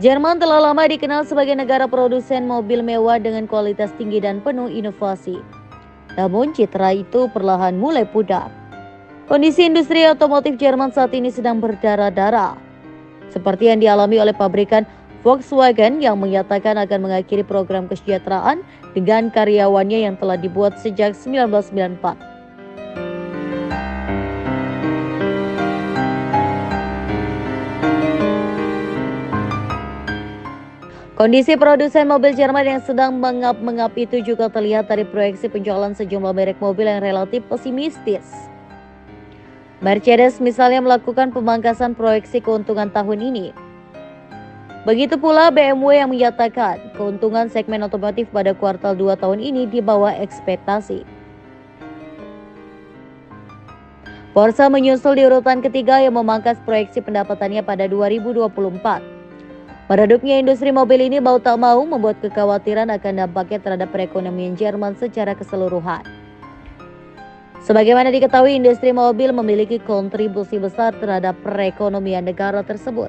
Jerman telah lama dikenal sebagai negara produsen mobil mewah dengan kualitas tinggi dan penuh inovasi. Namun citra itu perlahan mulai pudar. Kondisi industri otomotif Jerman saat ini sedang berdarah-darah. Seperti yang dialami oleh pabrikan Volkswagen yang menyatakan akan mengakhiri program kesejahteraan dengan karyawannya yang telah dibuat sejak 1994. Kondisi produsen mobil Jerman yang sedang mengap-mengap itu juga terlihat dari proyeksi penjualan sejumlah merek mobil yang relatif pesimistis. Mercedes misalnya melakukan pemangkasan proyeksi keuntungan tahun ini. Begitu pula BMW yang menyatakan keuntungan segmen otomotif pada kuartal 2 tahun ini di bawah ekspektasi. Porsche menyusul di urutan ketiga yang memangkas proyeksi pendapatannya pada 2024. Meredupnya industri mobil ini mau tak mau membuat kekhawatiran akan dampaknya terhadap perekonomian Jerman secara keseluruhan. Sebagaimana diketahui, industri mobil memiliki kontribusi besar terhadap perekonomian negara tersebut.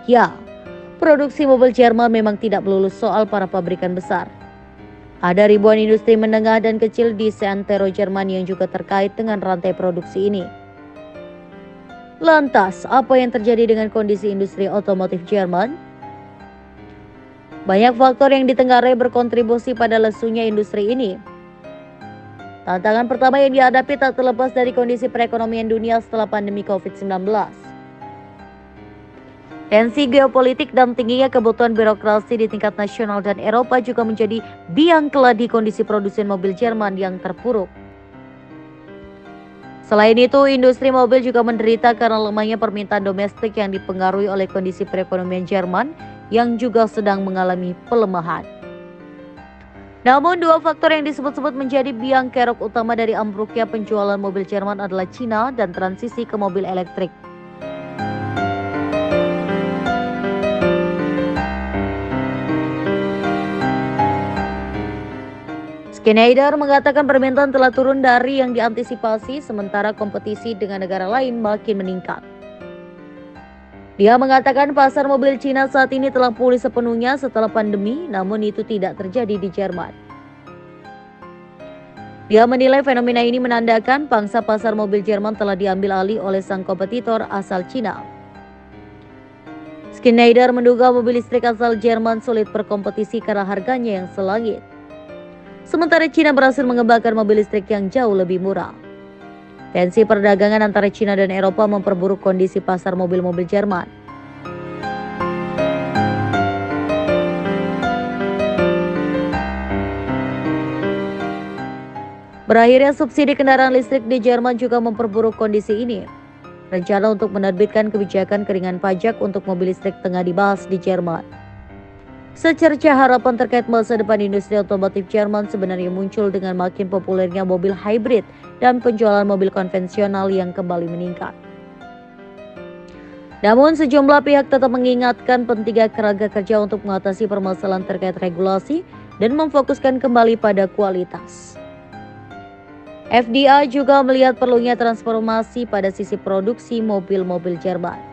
Ya, produksi mobil Jerman memang tidak melulu soal para pabrikan besar. Ada ribuan industri menengah dan kecil di seantero Jerman yang juga terkait dengan rantai produksi ini. Lantas, apa yang terjadi dengan kondisi industri otomotif Jerman? Banyak faktor yang ditengarai berkontribusi pada lesunya industri ini. Tantangan pertama yang dihadapi tak terlepas dari kondisi perekonomian dunia setelah pandemi COVID-19. Tensi geopolitik dan tingginya kebutuhan birokrasi di tingkat nasional dan Eropa juga menjadi biang keladi kondisi produsen mobil Jerman yang terpuruk. Selain itu, industri mobil juga menderita karena lemahnya permintaan domestik yang dipengaruhi oleh kondisi perekonomian Jerman yang juga sedang mengalami pelemahan. Namun, dua faktor yang disebut-sebut menjadi biang kerok utama dari ambruknya penjualan mobil Jerman adalah Cina dan transisi ke mobil elektrik. Schneider mengatakan permintaan telah turun dari yang diantisipasi, sementara kompetisi dengan negara lain makin meningkat. Dia mengatakan pasar mobil Cina saat ini telah pulih sepenuhnya setelah pandemi, namun itu tidak terjadi di Jerman. Dia menilai fenomena ini menandakan pangsa pasar mobil Jerman telah diambil alih oleh sang kompetitor asal Cina. Schneider menduga mobil listrik asal Jerman sulit berkompetisi karena harganya yang selangit. Sementara Cina berhasil mengembangkan mobil listrik yang jauh lebih murah. Tensi perdagangan antara Cina dan Eropa memperburuk kondisi pasar mobil-mobil Jerman. Berakhirnya subsidi kendaraan listrik di Jerman juga memperburuk kondisi ini. Rencana untuk menerbitkan kebijakan keringan pajak untuk mobil listrik tengah dibahas di Jerman. Secerca harapan terkait masa depan industri otomotif Jerman sebenarnya muncul dengan makin populernya mobil hybrid dan penjualan mobil konvensional yang kembali meningkat. Namun sejumlah pihak tetap mengingatkan pentingnya kerangka kerja untuk mengatasi permasalahan terkait regulasi dan memfokuskan kembali pada kualitas. FDA juga melihat perlunya transformasi pada sisi produksi mobil-mobil Jerman.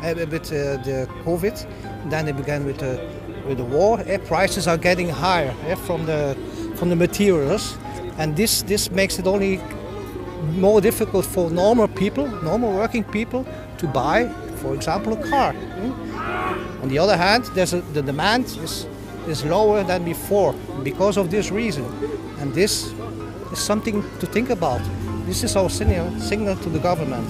With the COVID, then it began with the war. Prices are getting higher from the materials, and this makes it only more difficult for normal working people, to buy, for example, a car. On the other hand, the demand is lower than before because of this reason, and this is something to think about. This is our signal to the government.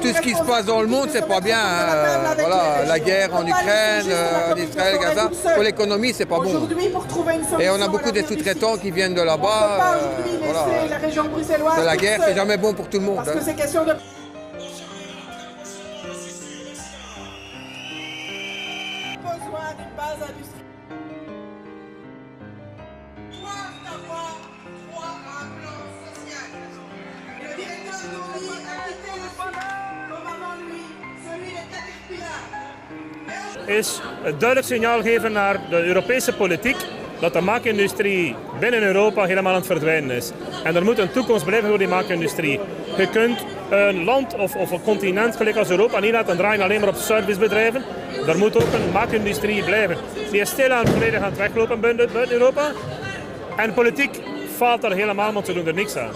Tout ce qui se passe dans le monde, c'est pas bien. Voilà, la guerre en Ukraine, en Israël, Gaza. Pour l'économie, c'est pas bon. Et on a beaucoup de sous-traitants qui viennent de là-bas. Voilà. La guerre, c'est jamais bon pour tout le monde. Parce que c'est question de... besoin d'une base industrielle. Le directeur de l'OI a quitté le poste comme avant lui, celui de Caterpillar. Is het duidelijk signaal geven naar de Europese politiek dat de maakindustrie binnen Europa helemaal aan het verdwijnen is. En er moet een toekomst blijven voor die maakindustrie. Je kunt een land of een continent gelijk als Europa niet laten draaien alleen maar op servicebedrijven. Er moet ook een maakindustrie blijven. Die is stilaan volledig aan het weglopen buiten Europa. En politiek faalt daar helemaal, want ze doen er niks aan.